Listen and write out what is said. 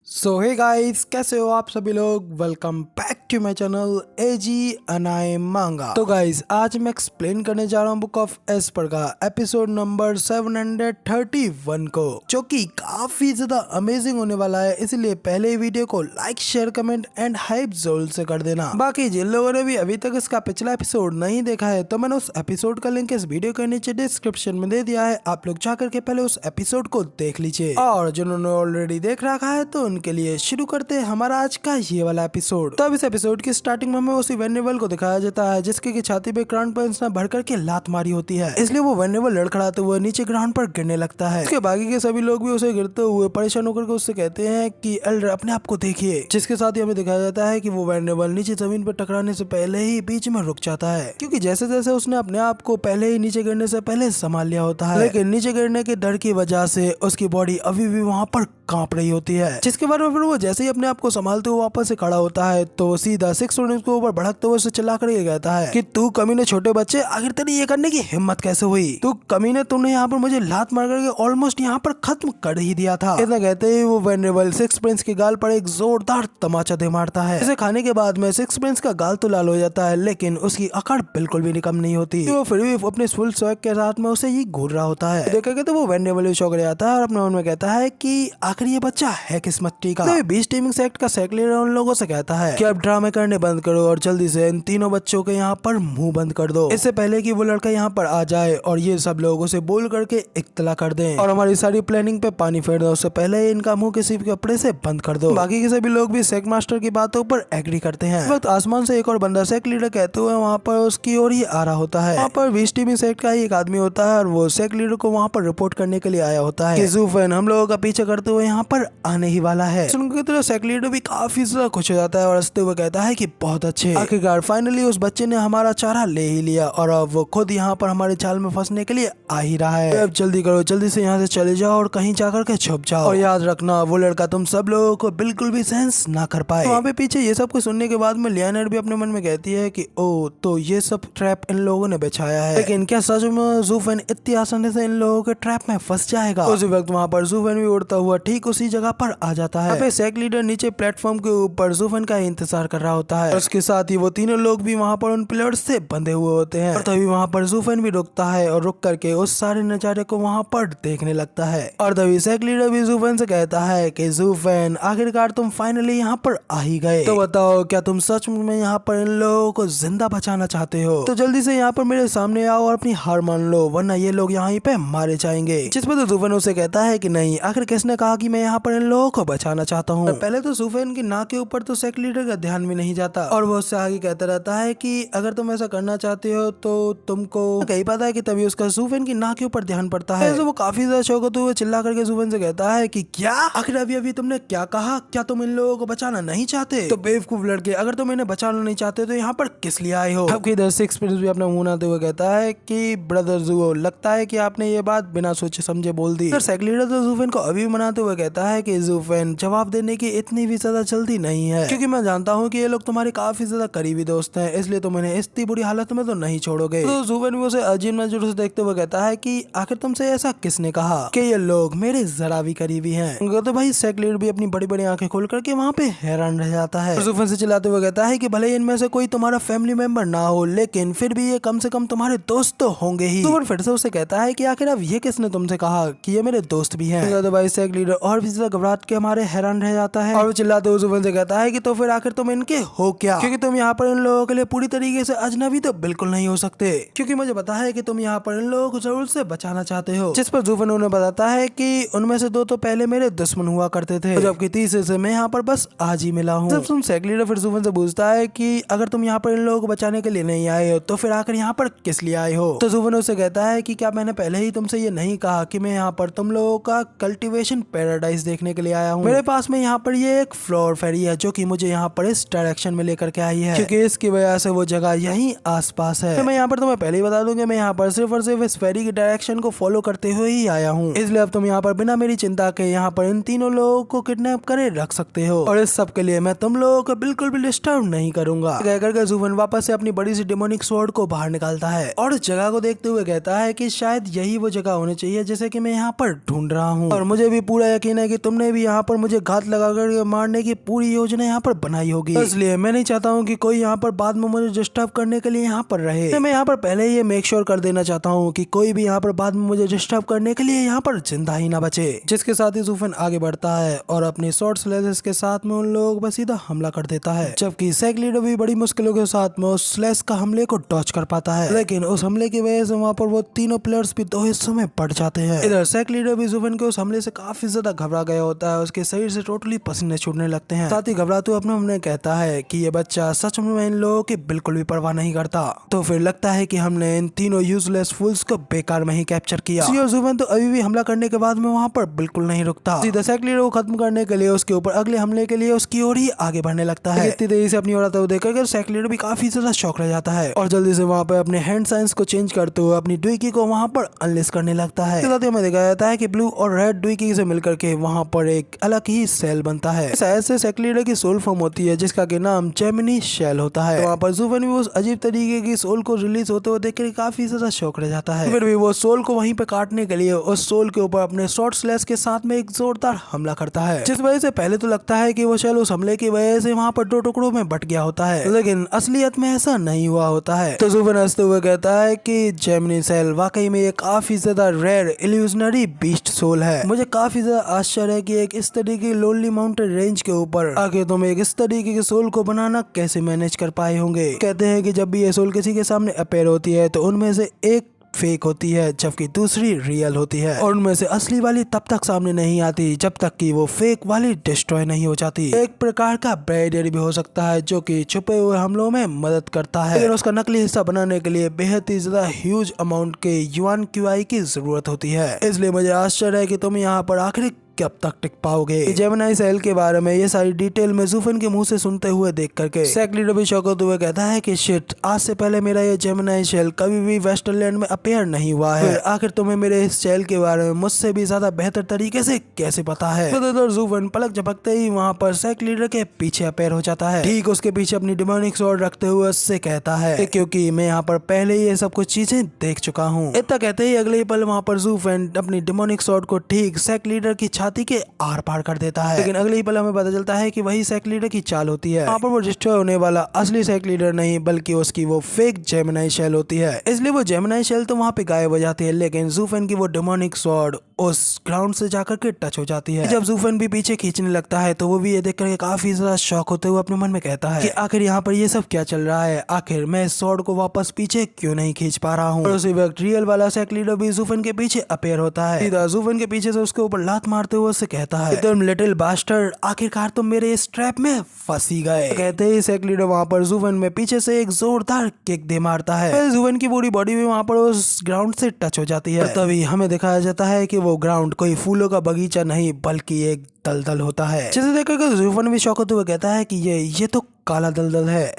सो hey guys, कैसे हो आप सभी लोग। Welcome back to my channel एजी अनाए मांगा। तो गाइस, आज मैं एक्सप्लेन करने जा रहा हूँ बुक ऑफ एस्पर का एपिसोड नंबर 731 को, जो कि काफी ज्यादा अमेजिंग होने वाला है। इसलिए पहले ही वीडियो को like, share, comment and hype जरूर से कर देना। बाकी जिन लोगों ने भी अभी तक इसका पिछला एपिसोड नहीं देखा है तो मैंने उस एपिसोड का लिंक इस वीडियो के नीचे डिस्क्रिप्शन में दे दिया है, आप लोग जा करके पहले उस एपिसोड को देख लीजिए। और जिन्होंने ऑलरेडी देख रखा है तो उनके लिए शुरू करते हैं हमारा आज का ये वाला एपिसोड। तो अब इस एपिसोड की स्टार्टिंग में हमें उसी वेनेबल को दिखाया जाता है जिसके की छाती पे क्राउन प्रिंस ने भर करके लात मारी होती है, इसलिए वो वेनेबल लड़खड़ाते हुए नीचे ग्राउंड पर गिरने लगता है। उसके बाकी के सभी लोग भी उसे गिरते हुए परेशान होकर उससे कहते हैं कि एल्डर अपने आप को देखिए, जिसके साथ ही हमें दिखाया जाता है कि वो वेनेबल नीचे जमीन पर टकराने से पहले ही बीच में रुक जाता है, क्योंकि जैसे जैसे उसने अपने आप को पहले ही नीचे गिरने से पहले संभाल लिया होता है, लेकिन नीचे गिरने के डर की वजह से उसकी बॉडी अभी भी वहाँ पर कांप रही होती है। जिसके बाद फिर वो जैसे ही अपने आप को संभालते हुए वापस से खड़ा होता है तो सीधा 6 स्टूडेंट्स के ऊपर भड़कते हुए उसे चिल्ला कर ये कहता है कि तू कमीने छोटे बच्चे, आखिर तेरी ये करने की हिम्मत कैसे हुई? तू कमीने, तुमने यहाँ पर मुझे लात मार करके ऑलमोस्ट यहाँ पर खत्म कर ही दिया था। इतना कहते ही वो वेनरेबल 6 प्रिंस के गाल पर एक जोरदार तमाचा दे मारता है। इसे खाने के बाद में 6 प्रिंस का गाल तो लाल हो जाता है, लेकिन उसकी अकड़ बिल्कुल भी कम नहीं होती। वो फिर भी अपने फुल स्वैग के साथ में उसे ही घूर रहा होता है। देखेंगे तो वो वेनरेबल चौंक जाता है और अपने मन में कहता है कि आखिर ये बच्चा है किस मट्टी का। तो बीच टीमिंग सेक्ट का सेक्रेटरी उन लोगों से कहता है कि अब ड्रामे करने बंद करो और जल्दी से इन तीनों बच्चों के यहाँ पर मुंह बंद कर दो, इससे पहले कि वो लड़का यहाँ पर आ जाए और ये सब लोगों से बोल करके इत्तला कर दें और हमारी सारी प्लानिंग पे पानी फेर दो। उससे पहले इनका मुंह किसी कपड़े से बंद कर दो। बाकी के सभी लोग भी सेक्ट मास्टर की बातों पर एग्री करते हैं। वक्त आसमान से एक और बंदा सेक्ट लीडर कहते हुए वहाँ पर उसकी ओर ही आ रहा होता है। वहाँ पर बीच टीमिंग सेक्ट का एक आदमी होता है और वो सेक्ट लीडर को वहाँ पर रिपोर्ट करने के लिए आया होता है कि ज़ूफेन हम लोगों का पीछे करते हुए यहाँ पर आने ही वाला है। सुनकर तो सेक्ट लीडर भी काफी ज्यादा खुश हो जाता है और हंसते हुए कहता है कि बहुत अच्छे, आखिरकार फाइनली उस बच्चे ने हमारा चारा ले ही लिया और अब वो खुद यहाँ पर हमारे जाल में फंसने के लिए आ ही रहा है। अब जल्दी करो, जल्दी से यहाँ से चले जाओ और कहीं जाकर के छुप जाओ, और याद रखना वो लड़का तुम सब लोगों को बिल्कुल भी सेंस ना कर पाए। वहाँ पे पीछे ये सब कुछ सुनने के बाद में लियानर भी अपने मन में कहती है कि ओ, तो ये सब ट्रैप इन लोगों ने बिछाया है, लेकिन क्या सच में ज़ूफेन इतनी आसानी से इन लोगों के ट्रैप में फंस जाएगा? उसी वक्त वहाँ पर ज़ूफेन भी उड़ता हुआ ठीक उसी जगह पर आ जाता है। सेक्ट लीडर नीचे प्लेटफॉर्म के ऊपर ज़ूफेन का इंतजार कर रहा होता है और उसके साथ ही वो तीनों लोग भी वहाँ पर उन पिलर्स से बंधे हुए होते हैं। और तभी वहाँ पर ज़ूफेन भी रुकता है और रुक करके उस सारे नजारे को वहाँ पर देखने लगता है। और तभी सेक्ट लीडर भी ज़ूफेन से कहता है कि ज़ूफेन, आखिरकार तुम फाइनली यहाँ पर आ ही गए, तो बताओ क्या तुम सच में यहाँ पर इन लोगों को जिंदा बचाना चाहते हो? तो जल्दी से यहाँ पर मेरे सामने आओ और अपनी हार मान लो, वरना ये लोग यहाँ पे मारे जाएंगे। जिस पर तो ज़ूफेन उसे कहता है कि नहीं, आखिर किसने कहा कि मैं यहाँ पर इन लोगों को बचाना चाहता हूँ? पहले तो ज़ूफेन की नाक के ऊपर तो सेक्ट लीडर का ध्यान भी नहीं जाता और वो उससे आगे कहता रहता है कि अगर तुम ऐसा करना चाहते हो तो तुमको कहीं पता है कि तभी उसका ज़ूफेन की नाक के ऊपर ध्यान पड़ता है। तो वो काफी ज्यादा शौक होते हुए चिल्ला करके ज़ूफेन से कहता है कि क्या, आखिर अभी तुमने क्या कहा? क्या तुम इन लोगों को बचाना नहीं चाहते? तो बेवकूफ लड़के, अगर तुम इन्हें बचाना नहीं चाहते तो यहाँ पर किस लिए आए हो? अब इधर 6 प्रिंस भी अपना मुंह बनाते हुए कहता है कि ब्रदर ज़ूओ, लगता है कि आपने ये बात बिना सोचे समझे बोल दी। सेक्ट लीडर तो ज़ूफेन को अभी मनाते हुए कहता है कि ज़ूफेन, जवाब देने की इतनी भी ज्यादा जल्दी नहीं है, क्योंकि मैं जानता हूँ कि ये लोग तुम्हारे काफी ज्यादा करीबी दोस्त हैं, इसलिए तुम इन्हें इतनी बुरी हालत में तो नहीं छोड़ोगे। तो ज़ूफेन भी उसे अजीब नजरों से देखते हुए कहता है कि आखिर तुमसे ऐसा किसने कहा कि ये लोग मेरे जरा भी करीबी हैं? तो भाई सेक्ट लीडर भी अपनी बड़ी बड़ी आंखें खोल करके वहाँ पे हैरान रह जाता है। ज़ूफेन से चिल्लाते हुए कहता है कि भले इनमें से कोई तुम्हारा फैमिली मेंबर ना हो, लेकिन फिर भी ये कम से कम तुम्हारे दोस्त तो होंगे ही। ज़ूफेन फिर से उसे कहता है कि आखिर अब ये किसने तुमसे कहा कि ये मेरे दोस्त भी हैं? तो भाई सेक्ट लीडर और भी ज्यादा घबराहट के हमारे हैरान रह जाता है और वो चिल्लाते हुए ज़ूफेन से कहता है कि तो फिर आखिर तुम इनके हो क्या? क्योंकि तुम यहाँ पर इन लोगों के लिए पूरी तरीके से अजनबी तो बिल्कुल नहीं हो सकते, क्योंकि मुझे पता है कि तुम यहाँ पर इन लोगों को जरूर से बचाना चाहते हो। जिस पर ज़ूफेन उन्हें बताता है कि उनमें से 2 तो पहले मेरे दुश्मन हुआ करते थे, जबकि तीसरे से मैं यहाँ पर बस आज ही मिला हूँ। जब तुम सेक्ट लीडर फिर ज़ूफेन से पूछता है कि अगर तुम यहाँ पर इन लोगों को बचाने के लिए नहीं आए हो तो फिर आखिर यहाँ पर किस लिए आए हो? तो ज़ूफेन उससे कहता है कि क्या मैंने पहले ही तुमसे ये नहीं कहा कि मैं यहाँ पर तुम लोगों का कल्टीवेशन पैराडाइज देखने के लिए आया हूँ? मेरे पास में यहाँ पर ये एक फ्लोर फेरी है जो कि मुझे यहाँ पर इस डायरेक्शन में लेकर के आई है, क्योंकि इसकी वजह से वो जगह यहीं आसपास है। तो मैं यहाँ पर तुम्हें पहले ही बता दूं कि मैं यहाँ पर सिर्फ और सिर्फ इस फेरी की डायरेक्शन को फॉलो करते हुए ही आया हूँ, इसलिए अब तुम यहाँ पर बिना मेरी चिंता के यहाँ पर इन तीनों लोगों को किडनैप करे रख सकते हो, और इस सब के लिए मैं तुम लोगों को बिल्कुल भी डिस्टर्ब नहीं करूंगा। कहकर ज़ूफेन वापस से अपनी बड़ी सी डेमोनिक स्वॉर्ड को बाहर निकालता है और इस जगह को देखते हुए कहता है कि शायद यही वो जगह होनी चाहिए जैसे कि मैं यहाँ पर ढूंढ रहा हूँ, और मुझे भी पूरा यकीन है कि तुमने भी यहाँ पर मुझे घात लगाकर मारने की पूरी योजना यहाँ पर बनाई होगी, इसलिए मैं नहीं चाहता हूँ कि कोई यहाँ पर बाद में मुझे डिस्टर्ब करने के लिए यहाँ पर रहे। मैं यहाँ पर पहले ही मेक श्योर कर देना चाहता हूँ कि कोई भी यहाँ पर बाद में मुझे डिस्टर्ब करने के लिए यहाँ पर जिंदा ही ना बचे। जिसके साथ ही ज़ूफन आगे बढ़ता है और अपनी शॉर्ट स्लेसेस के साथ में उन लोगों पर सीधा हमला कर देता है, जबकि सैक लीडर भी बड़ी मुश्किलों के साथ में उस स्लेस का हमले को डॉच कर पाता है, लेकिन उस हमले की वजह से वहाँ पर वो तीनों प्लेयर्स भी दो हिस्सों में बढ़ जाते हैं। इधर सैक लीडर भी ज़ूफन के उस हमले से काफी ज्यादा घबरा गया होता है, उसके शरीर से टोटली पसीने छूटने लगते हैं। साथ ही घबराते हुए अपने हमने कहता है कि ये बच्चा सच में इन लोगों की बिल्कुल भी परवाह नहीं करता। तो फिर लगता है कि हमने इन तीनों यूजलेस फूल्स को बेकार में ही कैप्चर किया। और ज़ूफन तो अभी भी हमला करने के बाद में वहाँ पर बिल्कुल नहीं रुकता, सीधा सैक लीडर को खत्म करने के लिए उसके ऊपर अगले हमले के लिए उसकी ओर ही आगे बढ़ने लगता है। इतनी देरी से अपनी ओर आता हुआ देखकर सैक लीडर भी काफी ज्यादा शॉक रह जाता है और जल्दी से वहाँ पर अपने हैंड साइंस को चेंज करते हुए अपनी ड्यूकी को वहाँ पर अनलिस्ट करने लगता है। साथ ही हमें दिखाया जाता है कि ब्लू और रेड ड्यूकी से मिलकर के वहाँ पर एक अलग ही सेल बनता है। ऐसे सैक लीडर की सोल फॉर्म होती है जिसका के नाम जेमिनी शेल होता है। वहाँ पर ज़ूफन भी उस अजीब तरीके की सोल को रिलीज होते हुए देखकर काफी ज्यादा शौक रह जाता है। फिर भी वो सोल को वहीं पे काटने के लिए उस सोल के ऊपर अपने शॉर्ट स्लैश के साथ में एक जोरदार हमला करता है, जिस वजह से पहले तो लगता है कि वो शेल उस हमले की वजह से वहाँ पर दो टुकड़ों में बट गया होता है, लेकिन असलियत में ऐसा नहीं हुआ होता है। तो ज़ूफन हंसते हुए कहता है कि जेमिनी सेल वाकई में एक काफी ज्यादा रेयर इल्यूजनरी बीस्ट सोल है। मुझे काफी ज्यादा आश्चर्य है कि एक इस तरीके की लोनली माउंटेन रेंज के ऊपर आगे तुम एक इस तरीके के सोल को बनाना कैसे मैनेज कर पाए होंगे। कहते हैं कि जब भी ये सोल किसी के सामने अपेयर होती है तो उनमें से एक फेक होती है जबकि दूसरी रियल होती है, और उनमें से असली वाली तब तक सामने नहीं आती जब तक कि वो फेक वाली डिस्ट्रॉय नहीं हो जाती। एक प्रकार का बैरियर भी हो सकता है जो कि छुपे हुए हमलों में मदद करता है, लेकिन उसका नकली हिस्सा बनाने के लिए बेहद ही ज्यादा ह्यूज अमाउंट के युआन क्यूआई की जरूरत होती है। इसलिए मुझे आश्चर्य है कि तुम यहाँ पर आखिर कब तक टिक पाओगे। जेमिनी सेल के बारे में ये सारी डिटेल में ज़ूफन के मुंह से सुनते हुए देख करके सैक लीडर भी शौक होते हुए कहता है कि शिट, आज से पहले मेरा ये जेमिनी सेल कभी भी वेस्टरलैंड में अपेयर नहीं हुआ है। आखिर तुम्हें मेरे इस सेल के बारे में मुझसे भी ज्यादा बेहतर तरीके से कैसे पता है। तो ज़ूफन पलक झपकते ही वहाँ पर सैक लीडर के पीछे अपेयर हो जाता है, ठीक उसके पीछे अपनी डिमोनिक स्वॉर्ड रखते हुए उससे कहता है क्योंकि मैं यहाँ पर पहले ही ये सब कुछ चीजें देख चुका हूँ। इतना कहते ही अगले ही पल वहाँ पर ज़ूफन अपनी डिमोनिक स्वॉर्ड को ठीक सैक लीडर की छाती के आर पार कर देता है, लेकिन अगले ही पल हमें पता चलता है कि वही सैक लीडर की चाल होती है। वहाँ पर वो डिस्ट्रॉय होने वाला असली सैक लीडर नहीं बल्कि उसकी वो फेक जेमिनी शेल होती है। इसलिए वो जेमिनी शेल तो वहाँ पे गायब हो जाती है, लेकिन ज़ूफन की वो डिमोनिक स्वॉर्ड उस ग्राउंड से जाकर के टच हो जाती है। जब ज़ूफन भी पीछे खींचने लगता है तो वो भी ये देख कर काफी ज्यादा शॉक होते हुए अपने मन में कहता है कि आखिर यहाँ पर ये सब क्या चल रहा है, आखिर मैं इस स्वॉर्ड को वापस पीछे क्यों नहीं खींच पा रहा हूँ। और उसी वक्त रियल वाला सैक लीडर भी ज़ूफन के पीछे अपेयर होता है, सीधा ज़ूफन के पीछे से उसके ऊपर लात मारते हुए उससे कहता है तुम लिटिल बास्टर्ड, आखिरकार तुम मेरे इस ट्रैप में फंसी गए। कहते ही सैक लीडर वहाँ पर ज़ूफन में पीछे से एक जोरदार किक दे मारता है। ज़ूफन की पूरी बॉडी भी वहाँ पर उस ग्राउंड से टच हो जाती है। तभी हमें दिखाया जाता है कि वो ग्राउंड कोई फूलों का बगीचा नहीं बल्कि एक दलदल होता है, जिसे देखकर ज़ूफन भी शौक होते हुए कहता है कि ये तो काला दलदल है।